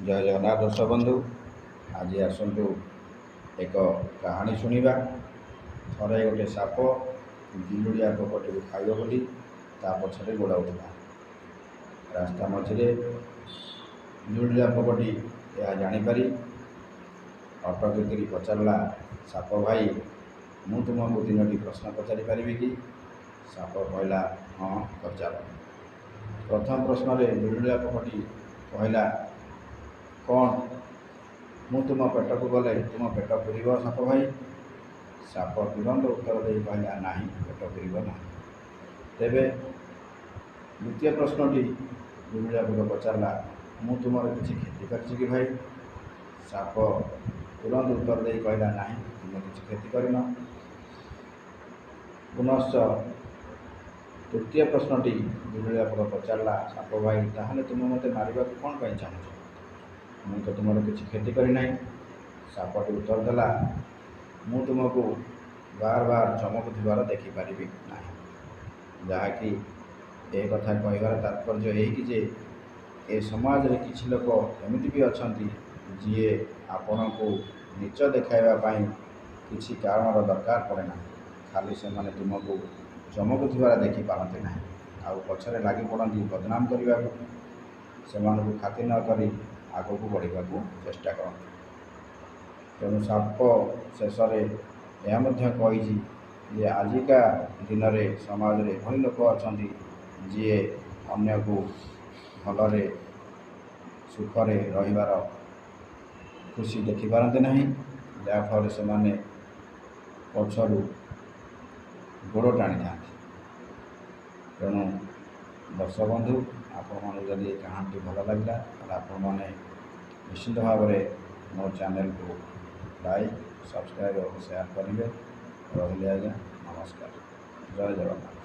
जय जगन्नाथ दर्शक बंधु। आज आसतु एक कहानी शुणा। थरे गोटे साप बिलुड़िया पोकटी को खाइब बोली ता पछरे गोड़ाउला। रास्ता मझे बिलुड़िया पोकटी यह जानीपारी अटक पचारा, साप भाई मु तुमको 3टी प्रश्न पचारि पारि कि? साप कहला हाँ पचार। प्रथम प्रश्न बिलुड़िया पोकटी कहला कौन मु तुम पेट को गले तुम पेट पूरीब साप भाई? साप तुरंत उत्तर दे कहला नहीं पेट पूरीब ना। तेबे द्वितीय प्रश्नटी बिलुड़िया पोक पचारा मु तुमर किसी क्षति कर कि भाई? साप तुरंत उत्तर दे कहला नहीं तुम किसी क्षति करन। पुनश्च तृतीय प्रश्नटी बिलुड़िया पोक पचारा साप भाई ताहले तुम मते मारिबा कौन पाई चाहूच? मु तो तुम किसी क्षति करना। सापटी उत्तर देला मु तुमको बार बार चमकुथिबार देखिपारि ना। जहाँकि ए कथा कहबार तात्पर्य यही कि जे ए समाज रे किछि लोक एमिति भी अछंती जी आपण को नीच देखाइबा किछि कारण दरकार पड़े ना। खाली से माने तुमको चमकुथिबार देखि पारते ना आउ पछरे लागि पड़ती बदनाम करने से खातिर न करी आगक बढ़ा चेष्टा कर। तेणु साप शेष कही जे आजिका दिन में समाज रे एभली लोक अच्छा जी अन्य को भलरे सुखरे रहिबार खुशी देखि पारते ना, जहाँफल से माने पछरु गोड़ टाणी था। तेणु दर्शक बंधु आपण जदि कहानी भल लगे आपण मैंने निश्चित भाव में मो चैनल को लाइक सब्सक्राइब और शेयर करेंगे। रही आज्ञा नमस्कार। जय जगन्नाथ।